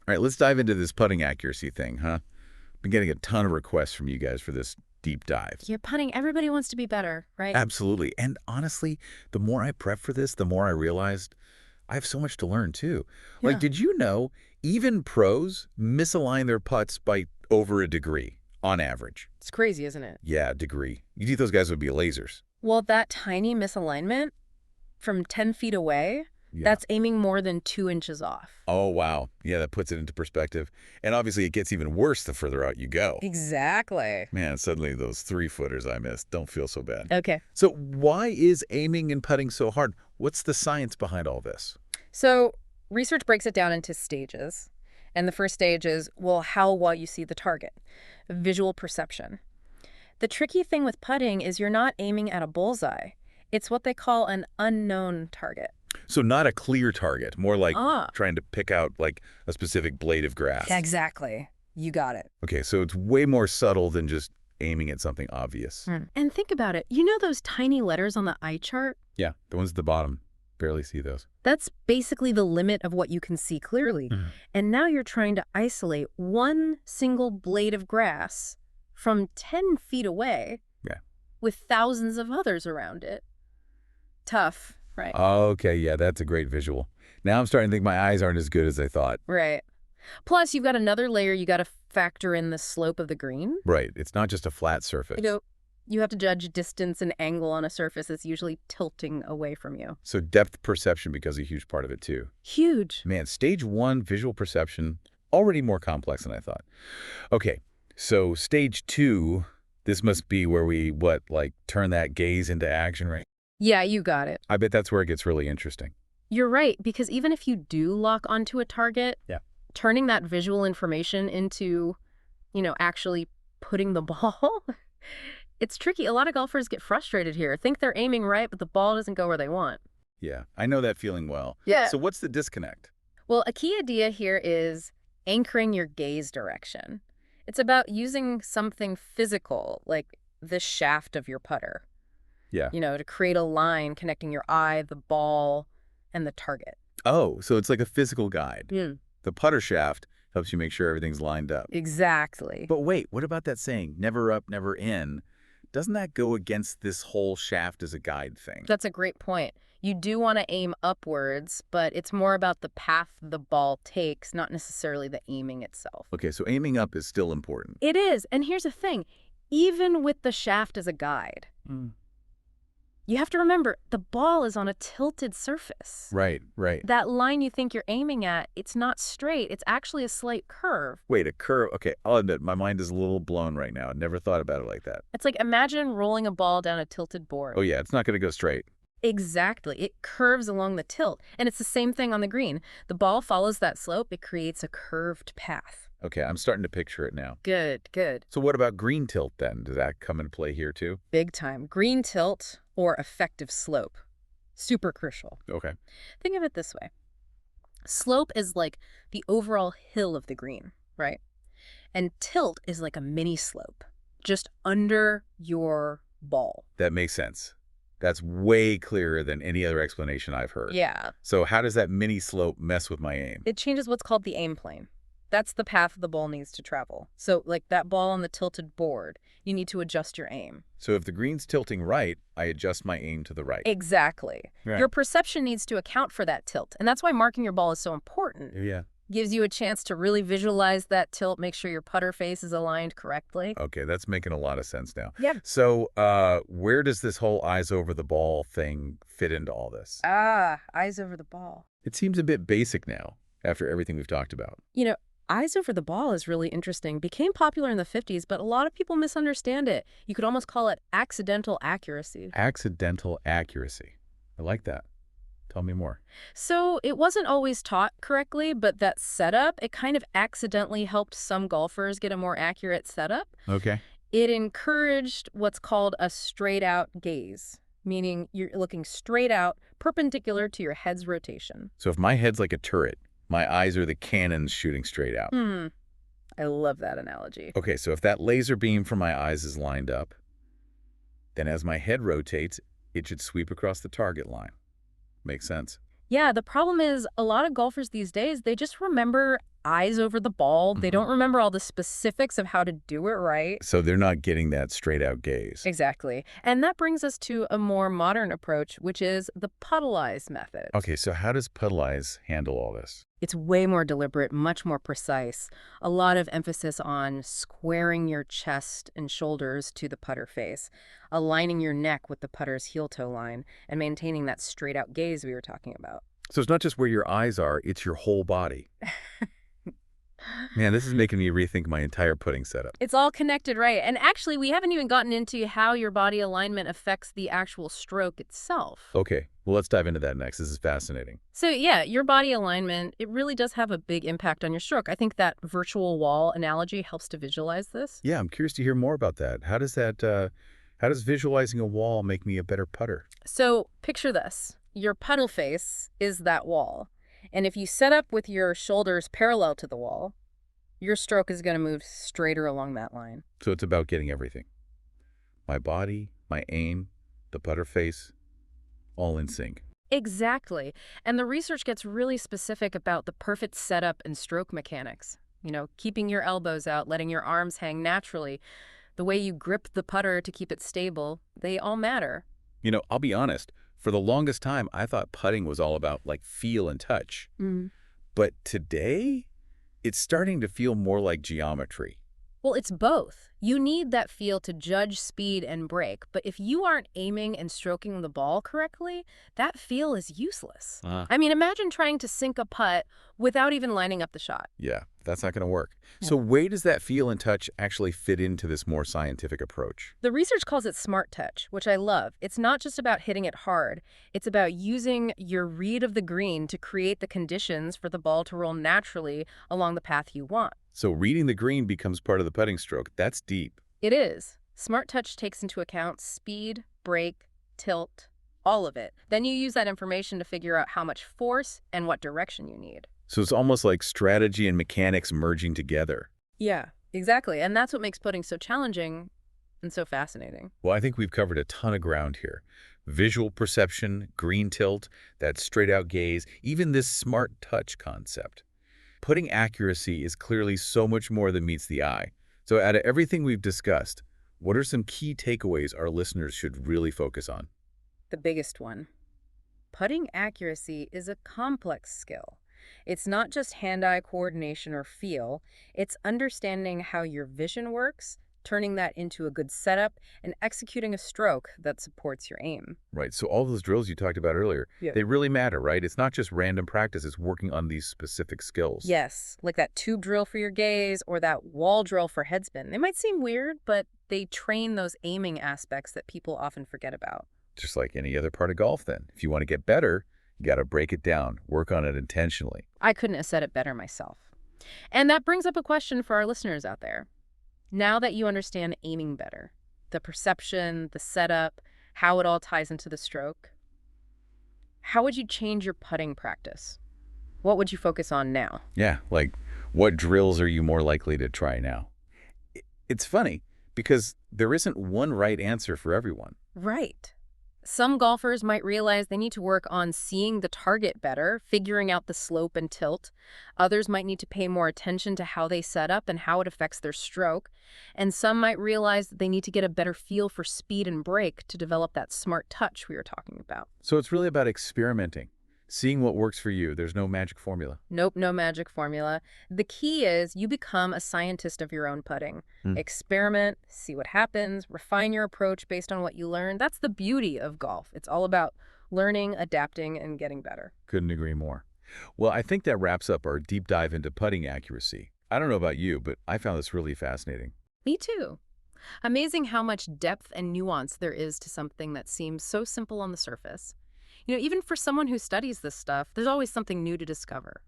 All right, let's dive into this putting accuracy thing, huh? Been getting a ton of requests from you guys for this deep dive. Yeah, putting, everybody wants to be better, right? Absolutely. And honestly, the more I prep for this, the more I realized I have so much to learn too. Like, Yeah. did you know even pros misalign their putts by over a degree on average? It's crazy, isn't it? Yeah, degree. You think those guys would be lasers? Well, that tiny misalignment from 10 feet away, Yeah. that's aiming more than 2 inches off. Oh, wow. Yeah, that puts it into perspective. And obviously it gets even worse the further out you go. Exactly. Man, suddenly those 3-footers I missed don't feel so bad. Okay. So why is aiming and putting so hard? What's the science behind all this? So research breaks it down into stages. And the first stage is, well, how well you see the target, visual perception. The tricky thing with putting is you're not aiming at a bullseye. It's what they call an unknown target. So not a clear target, more like Ah. trying to pick out like a specific blade of grass. Exactly. You got it. Okay, so it's way more subtle than just aiming at something obvious. And think about it. You know those tiny letters on the eye chart? Yeah, the ones at the bottom. Barely see those. That's basically the limit of what you can see clearly. And now you're trying to isolate one single blade of grass from 10 feet away. Yeah. With thousands of others around it. Tough, right? Okay, yeah, that's a great visual. Now I'm starting to think my eyes aren't as good as I thought. Right. Plus, you've got another layer. You got to factor in the slope of the green. Right, it's not just a flat surface. You have to judge distance and angle on a surface that's usually tilting away from you. So depth perception becomes a huge part of it too. Huge. Man, stage 1, visual perception, already more complex than I thought. Okay, so stage 2, this must be where we, turn that gaze into action, right? Yeah, you got it. I bet that's where it gets really interesting. You're right, because even if you do lock onto a target, turning that visual information into, actually putting the ball, it's tricky. A lot of golfers get frustrated here, think they're aiming right, but the ball doesn't go where they want. Yeah, I know that feeling well. Yeah. So what's the disconnect? Well, a key idea here is anchoring your gaze direction. It's about using something physical, like the shaft of your putter. Yeah. To create a line connecting your eye, the ball, and the target. Oh, so it's like a physical guide. The putter shaft helps you make sure everything's lined up. Exactly. But wait, what about that saying, never up, never in? Doesn't that go against this whole shaft as a guide thing? That's a great point. You do want to aim upwards, but it's more about the path the ball takes, not necessarily the aiming itself. Okay, so aiming up is still important. It is. And here's the thing. Even with the shaft as a guide, you have to remember, the ball is on a tilted surface. Right. That line you think you're aiming at, it's not straight. It's actually a slight curve. Wait, a curve. Okay, I'll admit, my mind is a little blown right now. I never thought about it like that. It's like, imagine rolling a ball down a tilted board. Oh yeah, it's not going to go straight. Exactly. It curves along the tilt. And it's the same thing on the green. The ball follows that slope. It creates a curved path. Okay, I'm starting to picture it now. Good. So what about green tilt then? Does that come into play here too? Big time. Green tilt or effective slope. Super crucial. Okay. Think of it this way. Slope is like the overall hill of the green, right? And tilt is like a mini slope, just under your ball. That makes sense. That's way clearer than any other explanation I've heard. Yeah. So how does that mini slope mess with my aim? It changes what's called the aim plane. That's the path the ball needs to travel. So like that ball on the tilted board, you need to adjust your aim. So if the green's tilting right, I adjust my aim to the right. Exactly. Right. Your perception needs to account for that tilt. And that's why marking your ball is so important. Yeah. Gives you a chance to really visualize that tilt, make sure your putter face is aligned correctly. Okay, that's making a lot of sense now. Yeah. So where does this whole eyes over the ball thing fit into all this? Eyes over the ball. It seems a bit basic now, after everything we've talked about. Eyes over the ball is really interesting. Became popular in the 50s, but a lot of people misunderstand it. You could almost call it accidental accuracy. Accidental accuracy. I like that. Tell me more. So it wasn't always taught correctly, but that setup, it kind of accidentally helped some golfers get a more accurate setup. Okay. It encouraged what's called a straight-out gaze, meaning you're looking straight out, perpendicular to your head's rotation. So if my head's like a turret, my eyes are the cannons shooting straight out. I love that analogy. Okay, so if that laser beam from my eyes is lined up, then as my head rotates, it should sweep across the target line. Makes sense. Yeah, the problem is a lot of golfers these days, they just remember eyes over the ball. They don't remember all the specifics of how to do it right. So they're not getting that straight-out gaze. Exactly. And that brings us to a more modern approach, which is the Puttalyze method. Okay, so how does Puttalyze handle all this? It's way more deliberate, much more precise. A lot of emphasis on squaring your chest and shoulders to the putter face, aligning your neck with the putter's heel-toe line, and maintaining that straight-out gaze we were talking about. So it's not just where your eyes are, it's your whole body. Man, this is making me rethink my entire putting setup. It's all connected, right? And actually, we haven't even gotten into how your body alignment affects the actual stroke itself. Okay, well, let's dive into that next. This is fascinating. So yeah, your body alignment, it really does have a big impact on your stroke. I think that virtual wall analogy helps to visualize this. Yeah, I'm curious to hear more about that. How does visualizing a wall make me a better putter? So picture this. Your puddle face is that wall. And if you set up with your shoulders parallel to the wall, your stroke is going to move straighter along that line. So it's about getting everything. My body, my aim, the putter face, all in sync. Exactly. And the research gets really specific about the perfect setup and stroke mechanics. You know, keeping your elbows out, letting your arms hang naturally, the way you grip the putter to keep it stable, they all matter. You know, I'll be honest. For the longest time, I thought putting was all about, like, feel and touch. But today, it's starting to feel more like geometry. Well, it's both. You need that feel to judge speed and break, but if you aren't aiming and stroking the ball correctly, that feel is useless. I mean, imagine trying to sink a putt without even lining up the shot. Yeah, that's not going to work. So where does that feel and touch actually fit into this more scientific approach? The research calls it smart touch, which I love. It's not just about hitting it hard. It's about using your read of the green to create the conditions for the ball to roll naturally along the path you want. So reading the green becomes part of the putting stroke. That's deep. It is. Smart touch takes into account speed, break, tilt, all of it. Then you use that information to figure out how much force and what direction you need. So it's almost like strategy and mechanics merging together. Yeah, exactly. And that's what makes putting so challenging and so fascinating. Well, I think we've covered a ton of ground here. Visual perception, green tilt, that straight-out gaze, even this smart touch concept. Putting accuracy is clearly so much more than meets the eye. So out of everything we've discussed, what are some key takeaways our listeners should really focus on? The biggest one. Putting accuracy is a complex skill. It's not just hand-eye coordination or feel. It's understanding how your vision works, turning that into a good setup, and executing a stroke that supports your aim. Right, so all those drills you talked about earlier, they really matter, right? It's not just random practice, it's working on these specific skills. Yes, like that tube drill for your gaze or that wall drill for headspin. They might seem weird, but they train those aiming aspects that people often forget about. Just like any other part of golf then. If you want to get better, you got to break it down, work on it intentionally. I couldn't have said it better myself. And that brings up a question for our listeners out there. Now that you understand aiming better, the perception, the setup, how it all ties into the stroke, how would you change your putting practice? What would you focus on now? Yeah, like what drills are you more likely to try now? It's funny because there isn't one right answer for everyone. Right. Some golfers might realize they need to work on seeing the target better, figuring out the slope and tilt. Others might need to pay more attention to how they set up and how it affects their stroke. And some might realize that they need to get a better feel for speed and break to develop that smart touch we were talking about. So it's really about experimenting, seeing what works for you. There's no magic formula. Nope, no magic formula. The key is you become a scientist of your own putting. Experiment, see what happens, refine your approach based on what you learn. That's the beauty of golf. It's all about learning, adapting, and getting better. Couldn't agree more. Well, I think that wraps up our deep dive into putting accuracy. I don't know about you, but I found this really fascinating. Me too. Amazing how much depth and nuance there is to something that seems so simple on the surface. You know, even for someone who studies this stuff, there's always something new to discover.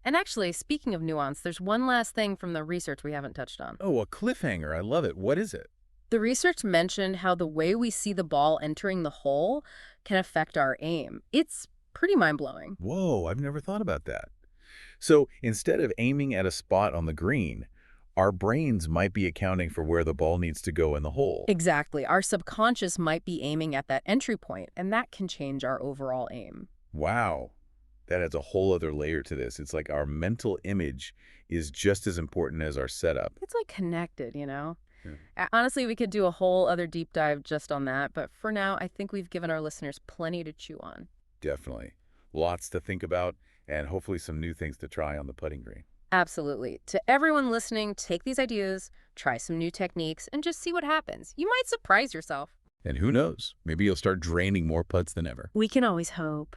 And actually, speaking of nuance, there's one last thing from the research we haven't touched on. Oh, a cliffhanger. I love it. What is it? The research mentioned how the way we see the ball entering the hole can affect our aim. It's pretty mind-blowing. Whoa, I've never thought about that. So instead of aiming at a spot on the green, our brains might be accounting for where the ball needs to go in the hole. Exactly. Our subconscious might be aiming at that entry point, and that can change our overall aim. Wow. That adds a whole other layer to this. It's like our mental image is just as important as our setup. It's like connected, you know? Yeah. Honestly, we could do a whole other deep dive just on that, but for now, I think we've given our listeners plenty to chew on. Definitely. Lots to think about, and hopefully some new things to try on the putting green. Absolutely. To everyone listening, take these ideas, try some new techniques, and just see what happens. You might surprise yourself. And who knows, maybe you'll start draining more putts than ever. We can always hope.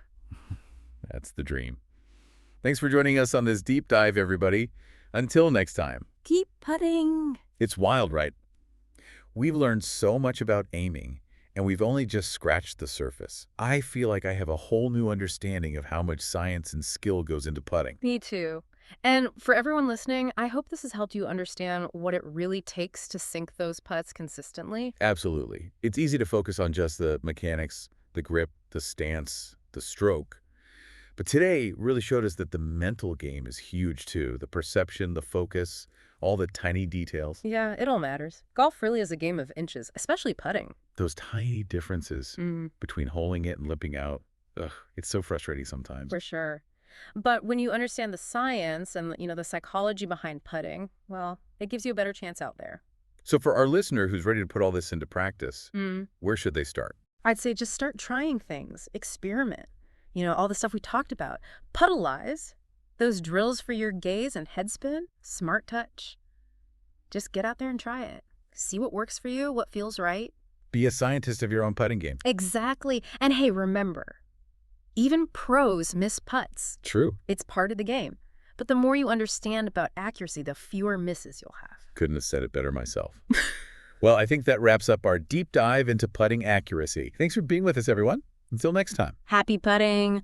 That's the dream. Thanks for joining us on this deep dive, everybody. Until next time. Keep putting. It's wild, right? We've learned so much about aiming, and we've only just scratched the surface. I feel like I have a whole new understanding of how much science and skill goes into putting. Me too. And for everyone listening, I hope this has helped you understand what it really takes to sink those putts consistently. Absolutely. It's easy to focus on just the mechanics, the grip, the stance, the stroke. But today really showed us that the mental game is huge too. The perception, the focus, all the tiny details. Yeah, it all matters. Golf really is a game of inches, especially putting. Those tiny differences between holding it and lipping out. Ugh, it's so frustrating sometimes. For sure. But when you understand the science and, the psychology behind putting, well, it gives you a better chance out there. So for our listener who's ready to put all this into practice, where should they start? I'd say just start trying things. Experiment. All the stuff we talked about. Puttalyze. Those drills for your gaze and headspin. Smart touch. Just get out there and try it. See what works for you, what feels right. Be a scientist of your own putting game. Exactly. And hey, remember, even pros miss putts. True. It's part of the game. But the more you understand about accuracy, the fewer misses you'll have. Couldn't have said it better myself. Well, I think that wraps up our deep dive into putting accuracy. Thanks for being with us, everyone. Until next time. Happy putting.